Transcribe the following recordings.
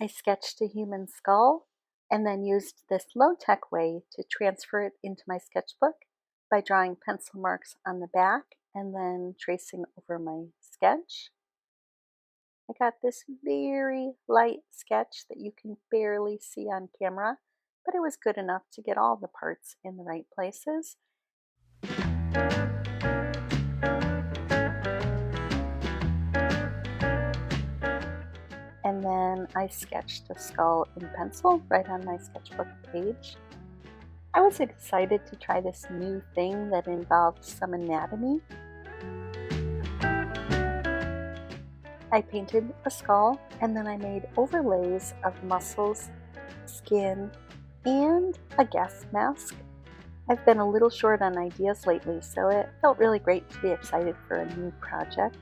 I sketched a human skull and then used this low-tech way to transfer it into my sketchbook by drawing pencil marks on the back and then tracing over my sketch. I got this very light sketch that you can barely see on camera, but it was good enough to get all the parts in the right places. And then I sketched a skull in pencil right on my sketchbook page. I was excited to try this new thing that involved some anatomy. I painted a skull and then I made overlays of muscles, skin, and a gas mask. I've been a little short on ideas lately, so it felt really great to be excited for a new project.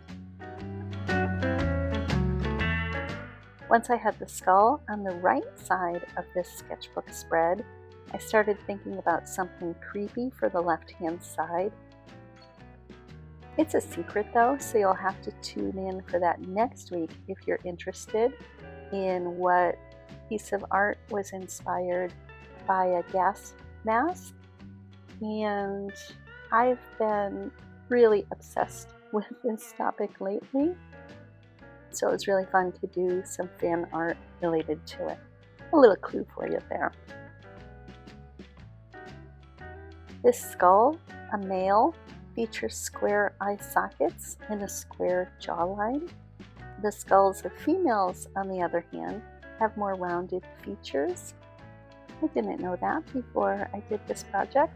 Once I had the skull on the right side of this sketchbook spread, I started thinking about something creepy for the left-hand side. It's a secret though, so you'll have to tune in for that next week if you're interested in what piece of art was inspired by a gas mask. And I've been really obsessed with this topic lately, so it was really fun to do some fan art related to it. A little clue for you there. This skull, a male, features square eye sockets and a square jawline. The skulls of females, on the other hand, have more rounded features. I didn't know that before I did this project.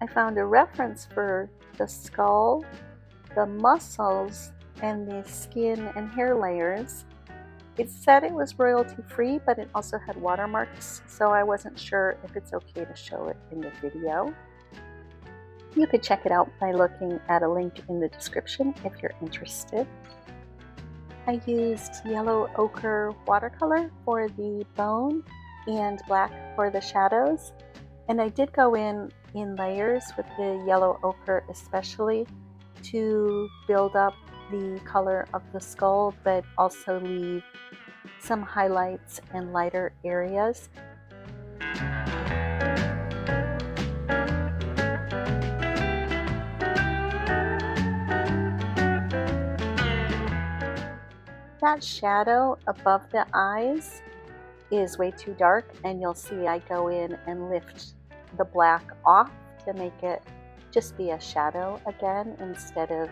I found a reference for the skull, the muscles, and the skin and hair layers. It said it was royalty free, but it also had watermarks, so I wasn't sure if it's okay to show it in the video. You could check it out by looking at a link in the description if you're interested. I used yellow ochre watercolor for the bone and black for the shadows, and I did go in layers with the yellow ochre especially to build up the color of the skull, but also leave some highlights and lighter areas. That shadow above the eyes is way too dark, and you'll see I go in and lift the black off to make it just be a shadow again instead of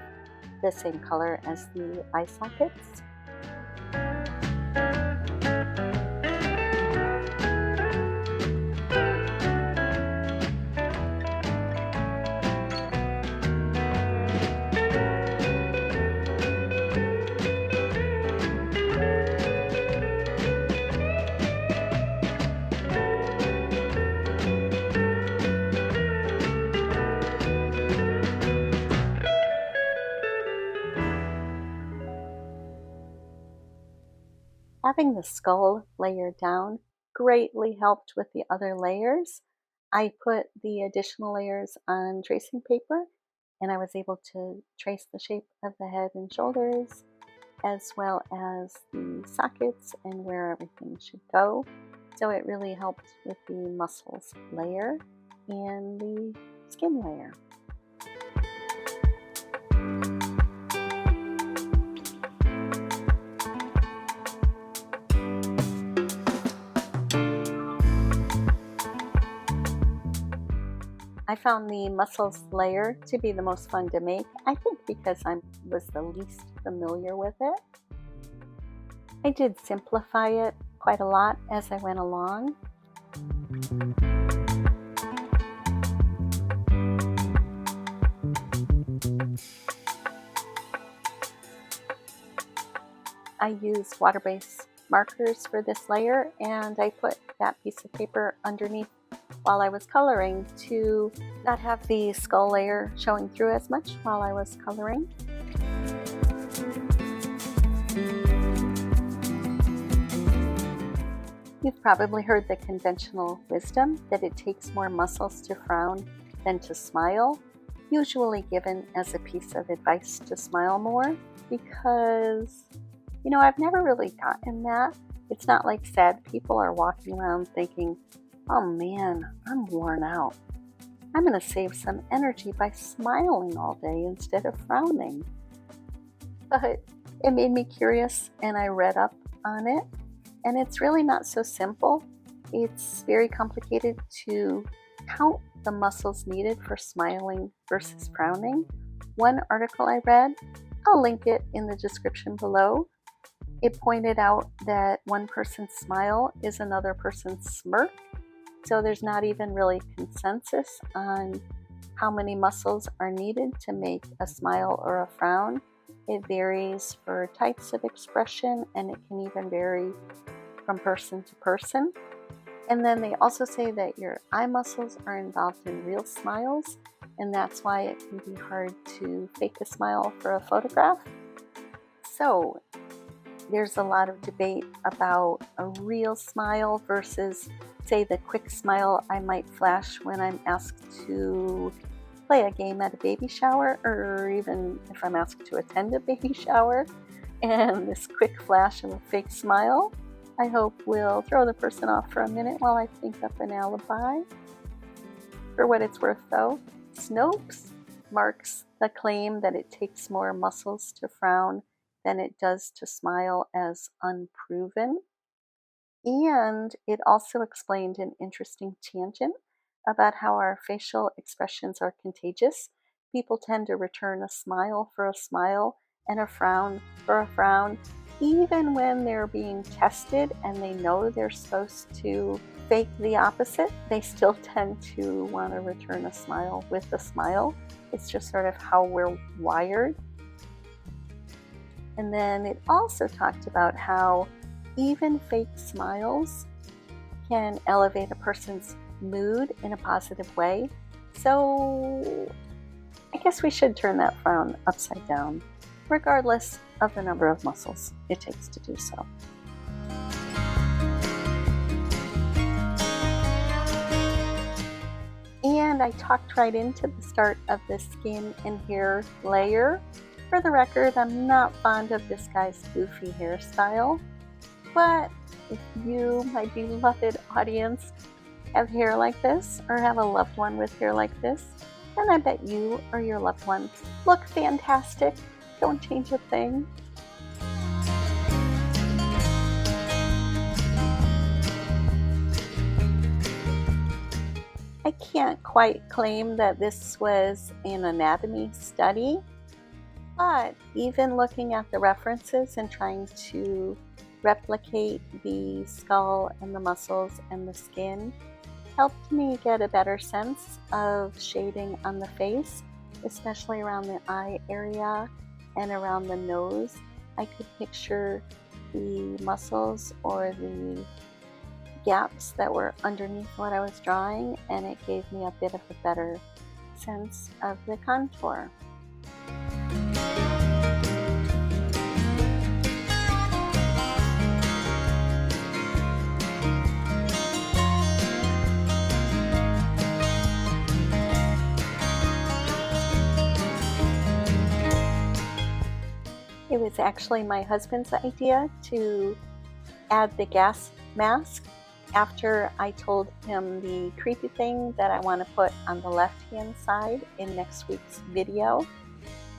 the same color as the eye sockets. Having the skull layer down greatly helped with the other layers. I put the additional layers on tracing paper, and I was able to trace the shape of the head and shoulders, as well as the sockets and where everything should go. So it really helped with the muscles layer and the skin layer. I found the muscles layer to be the most fun to make, I think because I was the least familiar with it. I did simplify it quite a lot as I went along. I used water-based markers for this layer, and I put that piece of paper underneath while I was coloring to not have the skull layer showing through as much while I was coloring. You've probably heard the conventional wisdom that it takes more muscles to frown than to smile, usually given as a piece of advice to smile more, because I've never really gotten that. It's not like sad people are walking around thinking, oh man, I'm worn out. I'm going to save some energy by smiling all day instead of frowning. But it made me curious and I read up on it. And it's really not so simple. It's very complicated to count the muscles needed for smiling versus frowning. One article I read, I'll link it in the description below. It pointed out that one person's smile is another person's smirk. So there's not even really consensus on how many muscles are needed to make a smile or a frown. It varies for types of expression, and it can even vary from person to person. And then they also say that your eye muscles are involved in real smiles, and that's why it can be hard to fake a smile for a photograph. So there's a lot of debate about a real smile versus, say, the quick smile I might flash when I'm asked to play a game at a baby shower, or even if I'm asked to attend a baby shower. And this quick flash of a fake smile, I hope will throw the person off for a minute while I think up an alibi. For what it's worth though, Snopes marks the claim that it takes more muscles to frown than it does to smile as unproven. And it also explained an interesting tangent about how our facial expressions are contagious. People tend to return a smile for a smile and a frown for a frown, even when they're being tested and they know they're supposed to fake the opposite. They still tend to want to return a smile with a smile. It's just sort of how we're wired. And then it also talked about how even fake smiles can elevate a person's mood in a positive way. So I guess we should turn that frown upside down, regardless of the number of muscles it takes to do so. And I talked right into the start of the skin and hair layer. For the record, I'm not fond of this guy's goofy hairstyle, but if you, my beloved audience, have hair like this or have a loved one with hair like this, then I bet you or your loved one look fantastic. Don't change a thing. I can't quite claim that this was an anatomy study, but even looking at the references and trying to replicate the skull and the muscles and the skin helped me get a better sense of shading on the face, especially around the eye area and around the nose. I could picture the muscles or the gaps that were underneath what I was drawing, and it gave me a bit of a better sense of the contour. It was actually my husband's idea to add the gas mask after I told him the creepy thing that I want to put on the left-hand side in next week's video.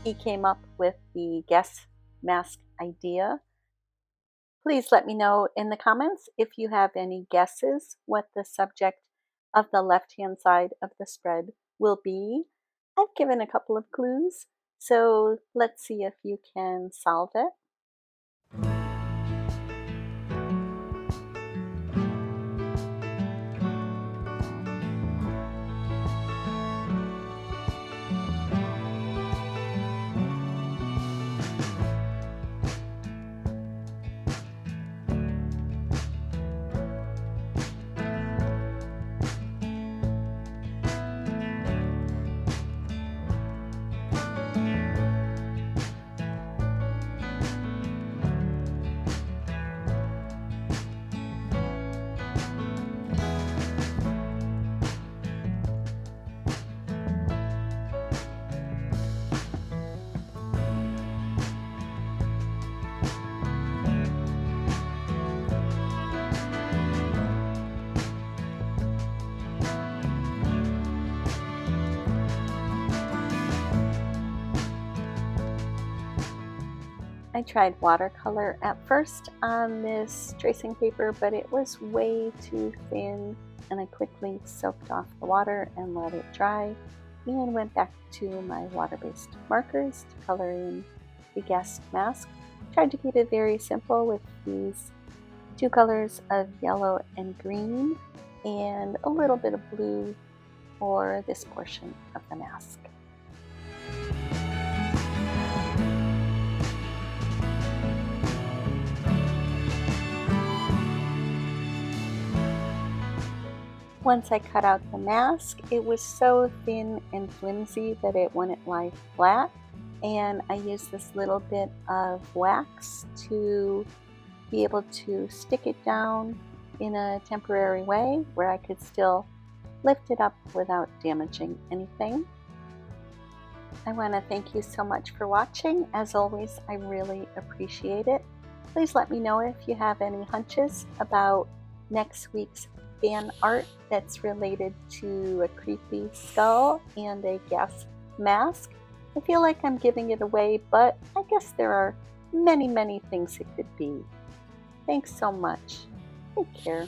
He came up with the gas mask idea. Please let me know in the comments if you have any guesses what the subject of the left-hand side of the spread will be. I've given a couple of clues, so let's see if you can solve it. I tried watercolor at first on this tracing paper, but it was way too thin, and I quickly soaked off the water and let it dry, and went back to my water-based markers to color in the guest mask. Tried to keep it very simple with these two colors of yellow and green, and a little bit of blue for this portion of the mask. Once I cut out the mask, it was so thin and flimsy that it wouldn't lie flat, and I used this little bit of wax to be able to stick it down in a temporary way where I could still lift it up without damaging anything. I want to thank you so much for watching. As always, I really appreciate it. Please let me know if you have any hunches about next week's fan art that's related to a creepy skull and a gas mask. I feel like I'm giving it away, but I guess there are many things it could be. Thanks so much. Take care.